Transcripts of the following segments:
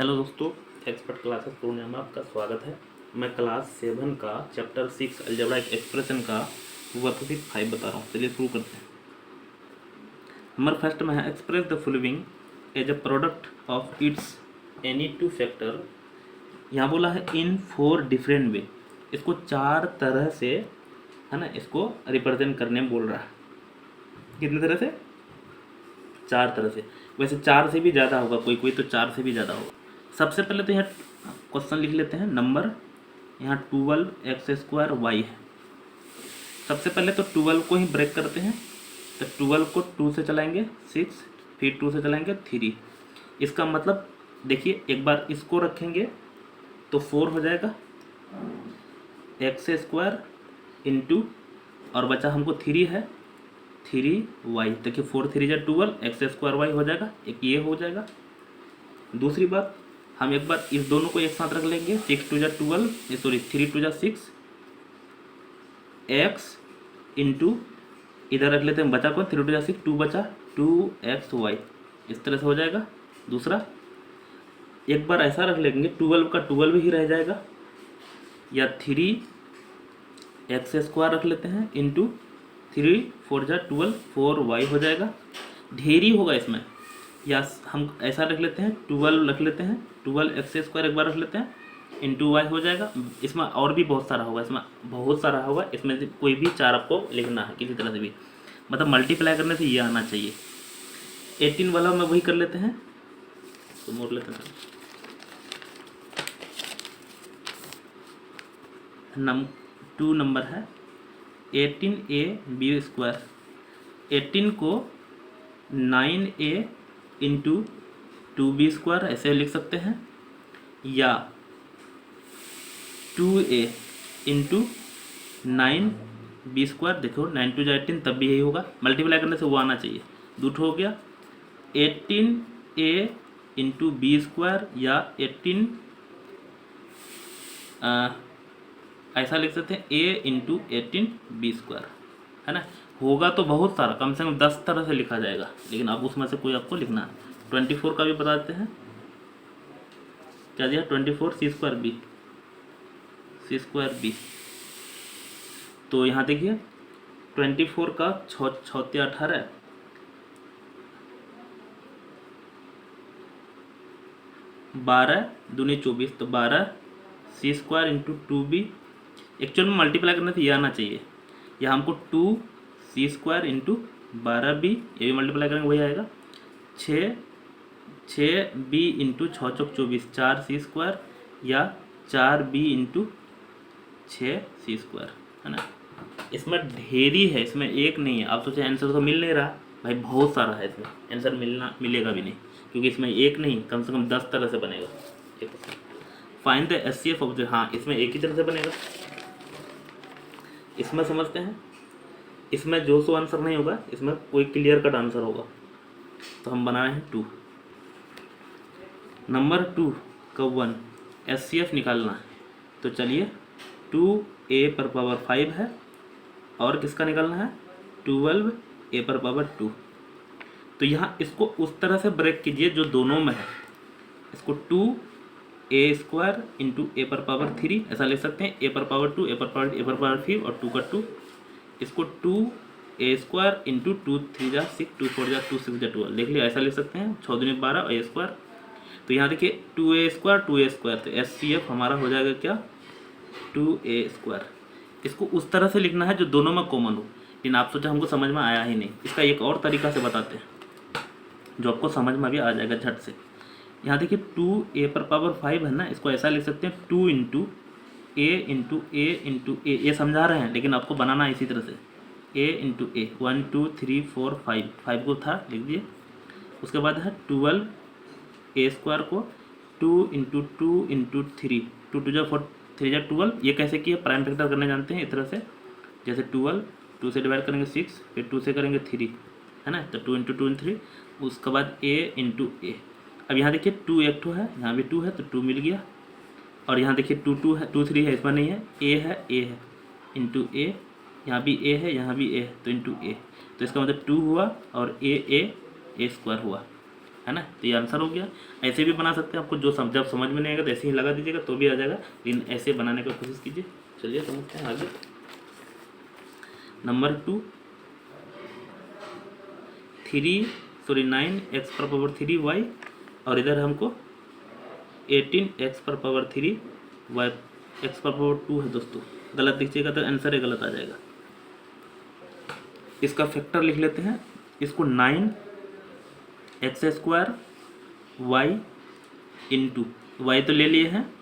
Hello दोस्तों, expert classes Purnia में आपका स्वागत है। मैं क्लास 7 का चैप्टर 6 अलजेब्राइक एक्सप्रेशन का वर्कशीट 5 बता रहा हूँ। चलिए शुरू करते हैं। नंबर फर्स्ट में है express the following as a product of its any two factor. यहाँ बोला है इन 4 डिफरेंट वे। इसको 4 तरह से है ना, इसको रिप्रेजेंट करने में बोल रहा है। कितने तरह से? 4 तरह से। वैसे 4 से भी ज़्यादा होगा, कोई कोई तो 4 से भी ज़्यादा होगा। सबसे पहले तो यहाँ क्वेश्चन लिख लेते हैं। नंबर यहाँ 12x² y है। सबसे पहले तो 12 को ही ब्रेक करते हैं। तो 12 को 2 से चलाएंगे 6, फिर 2 से चलाएंगे 3। इसका मतलब देखिए, एक बार इसको रखेंगे तो 4 हो जाएगा x² इंटू, और बचा हमको 3 है 3y। देखिए 4 3 जा 12, x² y हो जाएगा, एक ये हो जाएगा। दूसरी बात, हम एक बार इस दोनों को एक साथ रख लेंगे। 6 2 जा 12, सॉरी 3 2 जा 6 x इंटू, इधर रख लेते हैं, बचा कौन? 3 2 जा 6, 2 बचा 2xy, इस तरह से हो जाएगा। दूसरा, एक बार ऐसा रख लेंगे, 12 का 12 ही रह जाएगा, या 3x² रख लेते हैं इंटू 3 4 जा 12, 4y हो जाएगा। ढेरी होगा इसमें, या हम ऐसा रख लेते हैं, 12 रख लेते हैं, 12x² एक बार रख लेते हैं इंटू y हो जाएगा। इसमें और भी बहुत सारा होगा, इसमें बहुत सारा होगा। इसमें से कोई भी 4 आपको लिखना है किसी तरह से भी, मतलब मल्टीप्लाई करने से ये आना चाहिए। 18 वाला में वही कर लेते हैं, तो मोड़ लेते हैं। 2 नंबर है 18ab²। 18 को 9a इंटू 2b² ऐसे लिख सकते हैं, या 2a इंटू 9b²। देखो 9 2 जा 18, तब भी यही होगा। मल्टीप्लाई करने से वो आना चाहिए। दूठो हो गया 18a इंटू b², या 18 ऐसा लिख सकते हैं a इंटू 18b², है ना। होगा तो बहुत सारा, कम से कम 10 तरह से लिखा जाएगा, लेकिन अब उसमें से कोई आपको लिखना है। 24 का भी बता देते हैं। क्या दिया? 24 c²b। तो यहाँ देखिए 24 का 6 6 18, 12 दूनी 24, तो 12 c² इंटू 2b। एक्चुअल में मल्टीप्लाई करने से ये आना चाहिए, या हमको 2 c² इंटू 12b, ये भी मल्टीप्लाई करेंगे वही आएगा। 6b इंटू 6 चौक 24, 4 c², या 4b इंटू 6c², है ना। इसमें ढेरी है, इसमें एक नहीं है। आप सोचे आंसर तो मिल नहीं रहा, भाई बहुत सारा है इसमें, आंसर मिलेगा भी नहीं, क्योंकि इसमें एक नहीं, कम से कम 10 तरह से बनेगा। Find the HCF of the, हाँ इसमें एक ही तरह से बनेगा। इसमें समझते हैं, इसमें जो सो आंसर नहीं होगा, इसमें कोई क्लियर कट आंसर होगा। तो हम बना रहे हैं 2। नंबर 2 का 1 एचसीएफ निकालना है। तो चलिए 2a⁻5 है, और किसका निकालना है? 12a⁻2। तो यहाँ इसको उस तरह से ब्रेक कीजिए जो दोनों में है। इसको 2a² इंटू a⁻3 ऐसा लिख सकते हैं, a⁻2 a⁻3 और 2 का 2। इसको 2a² इंटू 2 3 जा 6, 2 4 जा 2 6 जा 12, देख लिया, ऐसा लिख सकते हैं। 6 दूनी 12 और a²। तो यहाँ देखिए 2a², 2a², तो एचसीएफ हमारा हो जाएगा क्या? 2a²। इसको उस तरह से लिखना है जो दोनों में कॉमन हो, लेकिन आप सोचा हमको समझ में आया ही नहीं। इसका एक और तरीका से बताते हैं जो आपको समझ में भी आ जाएगा झट से। यहाँ देखिए 2a⁻5 है ना, इसको ऐसा लिख सकते हैं 2 into a into a into a। ये समझा रहे हैं, लेकिन आपको बनाना है इसी तरह से, a इंटू a। 1 2 3 4 5, 5 को था लिख दिए। उसके बाद है 12a² को 2 इंटू 2 इंटू 3, 2 2 जा 4, 3 जा 12। ये कैसे किए? प्राइम फैक्टर करने जानते हैं इस तरह से, जैसे 12 2 से डिवाइड करेंगे 6, फिर 2 से करेंगे 3, है ना। तो 2 इंटू 2 इंटू 3, उसके बाद a इंटू a। अब यहाँ देखिए 2 एक ठो है, यहाँ भी 2 है, तो 2 मिल गया। और यहाँ देखिए 2 2 है, 2 3 है, इसमें नहीं है, a है इंटू a, यहाँ भी a है, यहाँ भी a है, तो इंटू a। तो इसका मतलब 2 हुआ, और a² हुआ। है ना। तो ये आंसर हो गया। ऐसे भी बना सकते हैं, आपको जो जब समझ में नहीं आएगा तो ऐसे ही लगा दीजिएगा तो भी आ जाएगा, लेकिन ऐसे बनाने की कोशिश कीजिए। चलिए समझते हैं आगे। नंबर 2, 9x⁻³ और इधर हमको 18x⁻³ y x⁻² है दोस्तों। गलत दीजिएगा तो आंसर ही गलत आ जाएगा। इसका फैक्टर लिख लेते हैं। इसको 9x² y इंटू वाई तो ले लिए हैं,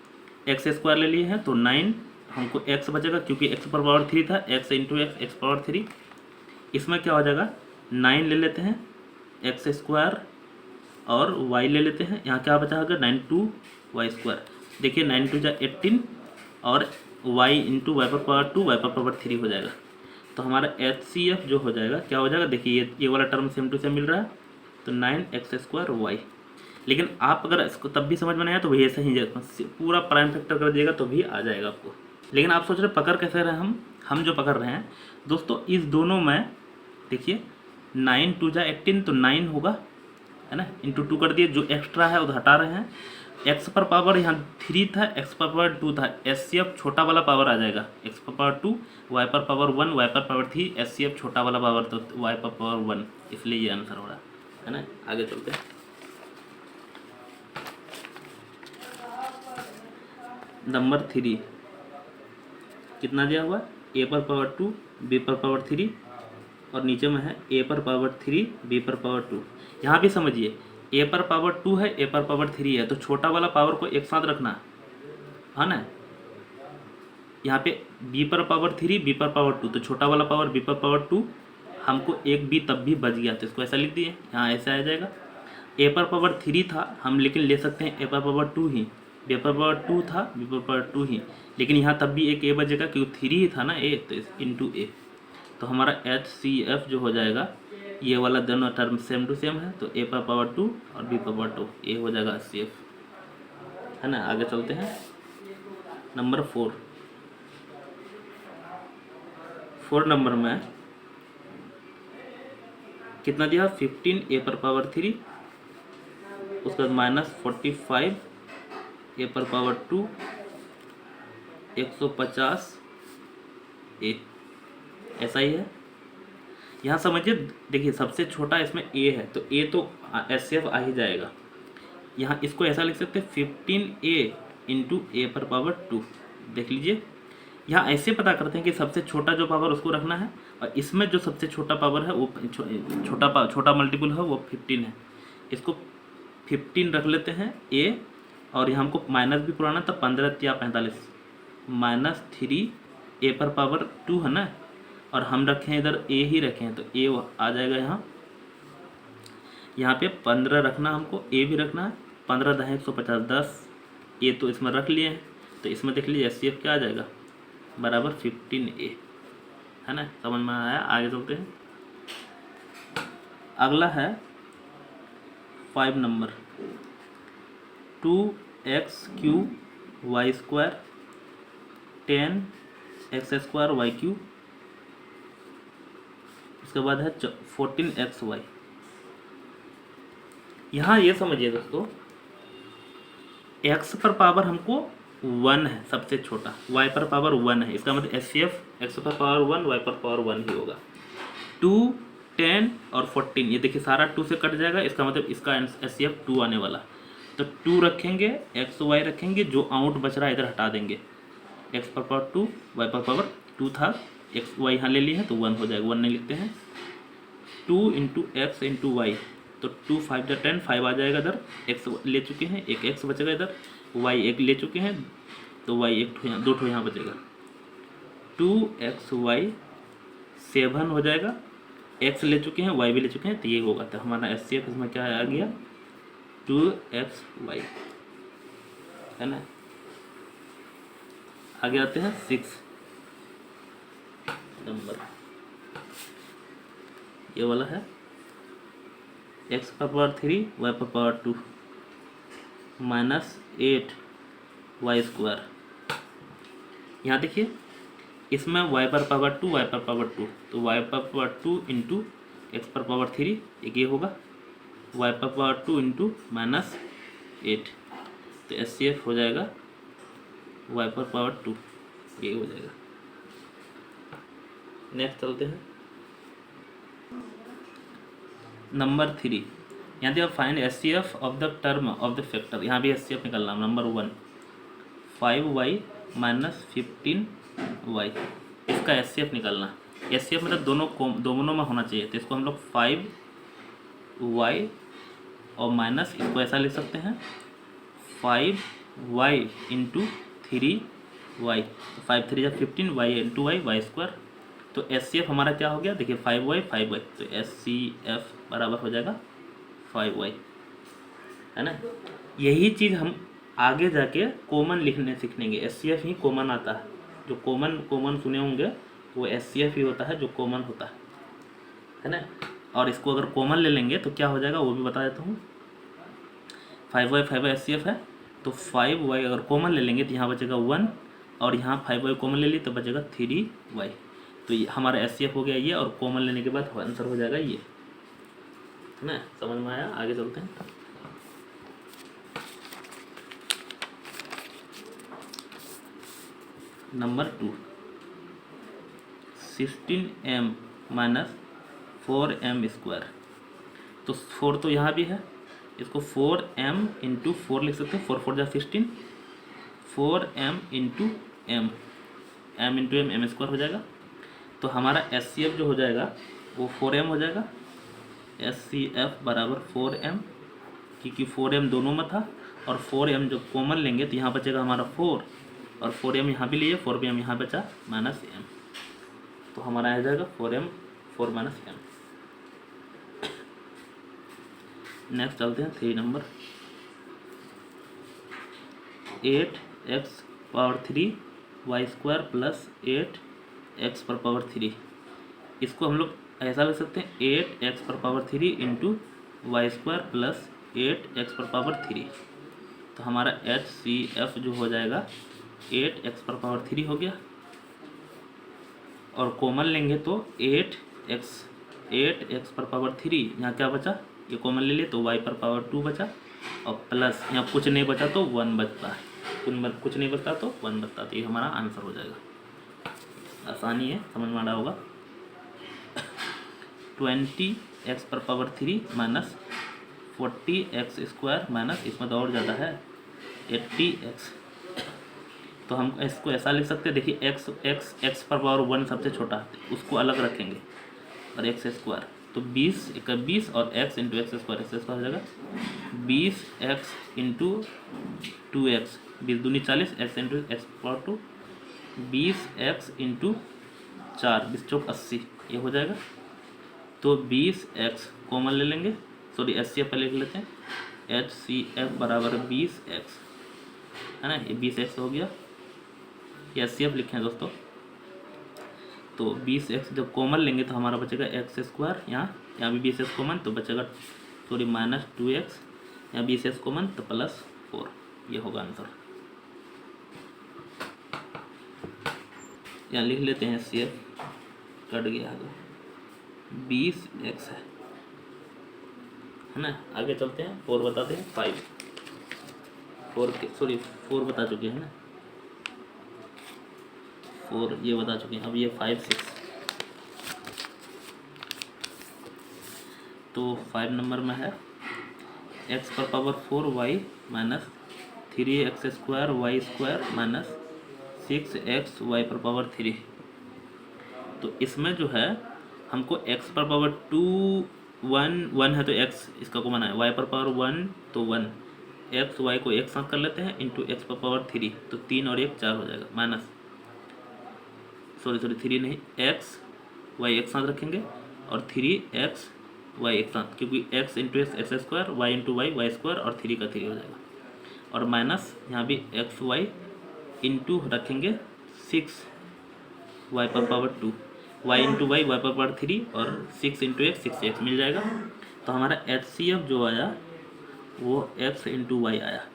x² ले लिए हैं, तो 9 हमको x बचेगा क्योंकि x⁻³ था, x इंटू x⁻³ इसमें क्या हो जाएगा 9 ले लेते हैं x² और y ले लेते हैं। यहाँ क्या बचा होगा 9×2y²। देखिए 9×2 = 18 और y इंटू y⁻² y⁻³ हो जाएगा। तो हमारा HCF जो हो जाएगा क्या हो जाएगा, देखिए ये वाला टर्म सेम टू सेम मिल रहा है, तो 9x² y। लेकिन आप अगर इसको तब भी समझ में नहीं आया तो वही ऐसे ही पूरा प्राइम फैक्टर कर दिएगा तो भी आ जाएगा आपको। लेकिन आप सोच रहे पकड़ कैसे रहे हम जो पकड़ रहे हैं दोस्तों, इस दोनों में देखिए 9×2 = 18 तो 9 होगा, है ना, इंटू 2 कर दिए, जो एक्स्ट्रा है उधर हटा रहे हैं। x⁻² यहाँ 3 था, x⁻² था, HCF छोटा वाला पावर आ जाएगा, x⁻² y⁻1 y⁻3 HCF छोटा वाला पावर तो y⁻1, इसलिए ये आंसर हो रहा है ना। आगे चलते हैं। नंबर 3 कितना दिया हुआ, a⁻2 b⁻3 और नीचे में है a⁻3 b⁻2। यहाँ भी समझिए a⁻2 है a⁻3 है, तो छोटा वाला पावर को एक साथ रखना है ना। यहाँ पे b⁻3 b⁻2 तो छोटा वाला पावर b⁻2, हमको एक b तब भी बच गया तो इसको ऐसा लिख दिए, यहाँ ऐसा आ जाएगा। a⁻3 था हम लेकिन ले सकते हैं a⁻2 ही, b⁻2 था b⁻2 ही, लेकिन यहाँ तब भी एक a बचेगा क्योंकि 3 ही था ना a, तो इंटू a। तो हमारा HCF जो हो जाएगा, ये वाला दोनों टर्म सेम टू सेम है, तो a⁻2 और b⁻2 ये हो जाएगा HCF, है ना। आगे चलते हैं। नंबर 4 नंबर में कितना दिया 15 a⁻3, उसके बाद -45 a⁻2 150 a, ऐसा ही है। यहाँ समझिए, देखिए सबसे छोटा इसमें a है तो a तो HCF आ ही जाएगा। यहाँ इसको ऐसा लिख सकते हैं 15a इंटू a⁻2। देख लीजिए, यहाँ ऐसे पता करते हैं कि सबसे छोटा जो पावर उसको रखना है, और इसमें जो सबसे छोटा पावर है वो छोटा मल्टीपल है वो 15 है। इसको 15 रख लेते हैं a, और यहाँ हमको माइनस भी पुराना था 15 या 45 -3 a⁻2 है ना, और हम रखे हैं इधर a ही रखे हैं तो a आ जाएगा। यहाँ पे 15 रखना, हमको a भी रखना है, 15 10 150 10 a तो इसमें रख लिए हैं, तो इसमें देख लीजिए HCF क्या आ जाएगा बराबर 15a, है ना। समझ में आया। आगे चलते हैं। अगला है 5 number 2x³ y² 10x² y³, उसके बाद है 14xy। यहाँ ये समझिए दोस्तों, x पर पावर हमको 1 है सबसे छोटा, y पर पावर 1 है, इसका मतलब HCF x पर पावर 1 y पर पावर 1 ही होगा। 2 10 और 14, ये देखिए सारा 2 से कट जाएगा, इसका मतलब इसका HCF 2 आने वाला, तो 2 रखेंगे x y रखेंगे, जो आउट बच रहा है इधर हटा देंगे, x पर पावर 2 y पर पावर 2 था, x y यहाँ ले लिए हैं तो 1 हो जाएगा, 1 नहीं लिखते हैं। 2 इंटू एक्स इंटू वाई, तो 2 5 10 5 आ जाएगा इधर, x ले चुके हैं, एक x बचेगा इधर, y एक ले चुके हैं तो y एक ठो यहाँ, 2 ठो यहाँ बचेगा, 2xy 7 हो जाएगा, x ले चुके हैं y भी ले चुके हैं, तो ये होगा। तो हमारा HCF इसमें क्या आ गया 2xy, है ना। आगे आते हैं 6 नंबर, ये वाला है x⁻3 y⁻2 -8y²। यहाँ देखिए इसमें y⁻2 y⁻2, तो y⁻2 इंटू x⁻3 एक ये होगा, वाई पर पावर 2 इंटू -8। तो HCF हो जाएगा वाई पर पावर 2, ये हो जाएगा। नेक्स्ट चलते हैं नंबर 3। यहाँ दिया find HCF of the term of the factor. यहाँ भी HCF निकालना। नंबर 1 5y माइनस 15y, इसका HCF निकालना। HCF मतलब दोनों में होना चाहिए। तो इसको हम लोग 5y और माइनस, इसको ऐसा लिख सकते हैं 5y into 3y, 5 3 15, y into y square. तो HCF हमारा क्या हो गया, देखिए 5y 5y, तो HCF बराबर हो जाएगा 5y, है ना। यही चीज़ हम आगे जाके कॉमन लिखने सीखेंगे। HCF ही कॉमन आता है, जो कॉमन सुने होंगे वो HCF ही होता है जो कॉमन होता है ना। और इसको अगर कॉमन ले लेंगे तो क्या हो जाएगा वो भी बता देता हूँ। 5y 5y HCF है, तो 5y अगर कॉमन ले लेंगे तो यहाँ बचेगा 1, और यहाँ 5y कॉमन ले ली तो बचेगा 3y। तो ये हमारा HCF हो गया ये, और कॉमन लेने के बाद आंसर हो जाएगा ये, है ना। समझ में आया? आगे चलते हैं। Number 2 16m minus 4m square. तो 4 तो यहाँ भी है, इसको 4m इंटू 4 लिख सकते हैं। 4 4 जा 16, 4m into m, m into m square हो जाएगा। तो हमारा HCF जो हो जाएगा वो 4m हो जाएगा। HCF बराबर 4m, क्योंकि 4m दोनों में था, और 4m जब कॉमन लेंगे तो यहाँ बचेगा हमारा 4, और 4m यहाँ भी लिए, 4m यहाँ बचा माइनस m, तो हमारा आ जाएगा 4m 4 माइनस m। नेक्स्ट चलते हैं 3 number. 8x power 3 y square plus 8x पर पावर 3, इसको हम लोग ऐसा लिख सकते हैं 8x पर power 3 into y square plus 8x पर पावर 3। तो हमारा HCF जो हो जाएगा 8x पर पावर 3 हो गया, और कॉमन लेंगे तो 8x पर पावर 3, यहाँ क्या बचा, ये कॉमन ले लिए तो y पर पावर 2 बचा, और प्लस यहाँ कुछ नहीं बचा तो 1 बचता है, कुछ नहीं बचता तो 1 बचता, तो ये हमारा आंसर हो जाएगा। आसानी है, समझ में आ रहा होगा। 20x पर power 3 minus 40x square minus, इसमें तो और ज़्यादा है 80x। तो हम इसको ऐसा लिख सकते हैं, देखिए x पर पावर 1 सबसे छोटा है, उसको अलग रखेंगे, और x स्क्वायर, तो 20 और x इंटू एक्स स्क्वायर, हो जाएगा 20x इंटू 2x, 20 दूनी 40, x into x power 2, 20x into 4, 20 चौक 80, ये हो जाएगा। तो 20x कॉमन ले लेंगे, सॉरी HCF पर लिख लेते हैं, HCF बराबर 20x, है ना, ये 20x हो गया, ये HCF लिखे हैं दोस्तों। तो 20x जब कॉमन लेंगे तो हमारा बचेगा x स्क्वायर, यहाँ भी 20x कॉमन तो बचेगा, सॉरी माइनस 2x, यहाँ 20x कॉमन तो प्लस 4, ये होगा आंसर। यहाँ लिख लेते हैं HCF, कट गया है, 20x है ना। आगे चलते हैं, 4 बताते हैं, 4 बता चुके हैं ना, 4 ये बता चुके हैं, अब ये 5 6। तो 5 नंबर में है x पर power 4y minus 3x square y square minus 6x y पर पावर 3। तो इसमें जो है हमको x पर पावर 2 1 है तो x इसका कॉमन है, y पर पावर 1 तो 1, x y को एक साथ कर लेते हैं इंटू x पर पावर 3, तो 3 और 1 4 हो जाएगा, माइनस सॉरी 3 नहीं, x y एक साथ रखेंगे और 3x y एक साथ, क्योंकि x into x square, y into y square, और 3 का 3 हो जाएगा, और माइनस यहाँ भी x y इंटू रखेंगे 6y पर पावर 2, y इंटू वाई पर पावर 3, और 6 इंटू एक्स 6x मिल जाएगा। तो हमारा HCF जो आया वो x इंटू वाई आया।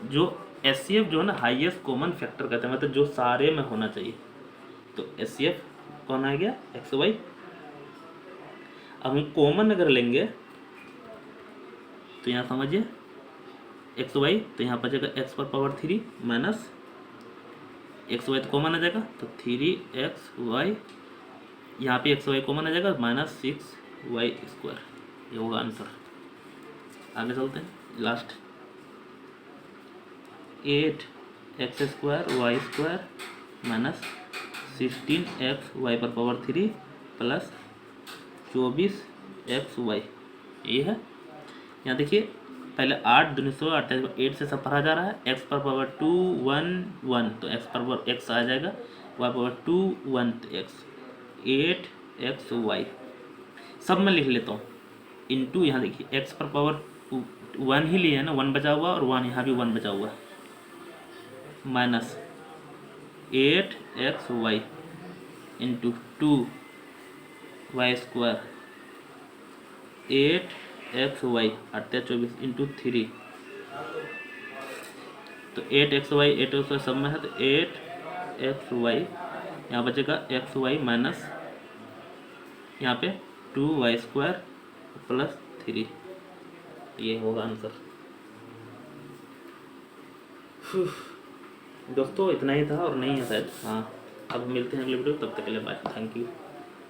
जो HCF जो है ना हाईएस्ट कॉमन फैक्टर कहते हैं, मतलब जो सारे में होना चाहिए। तो HCF कौन आ गया, x y। अब हम कॉमन अगर लेंगे तो यहाँ समझिए एक्स वाई, तो यहाँ बचेगा एक्स पर पावर 3 माइनस एक्स वाई तो कॉमन आ जाएगा, तो 3xy, यहाँ पे एक्स वाई कॉमन आ जाएगा, -6y²। ये होगा आंसर। आगे चलते हैं लास्ट। 8x² माइनस 16xy पर पावर 3 प्लस 24xy, ये है। यहाँ देखिए पहले 8 दूनी 16, 8 से सब भरा जा रहा है। x पर पावर 2 1 1, तो x पर पावर x आ जाएगा, y पावर 2 1, तो x 8xy सब मैं लिख लेता हूँ इंटू, यहाँ देखिए x पर पावर 1 ही लिया है ना, 1 बचा हुआ और 1 यहाँ भी 1 बचा हुआ है, minus 8xy into 2y² 8xy 24 into 3, तो 8xy सब में है, तो 8xy यहाँ बचेगा xy माइनस यहाँ पे 2y² प्लस 3, ये होगा आंसर। दोस्तों इतना ही था और नहीं है शायद। हाँ, अब मिलते हैं अगले वीडियो, तब तक के लिए बाय, थैंक यू।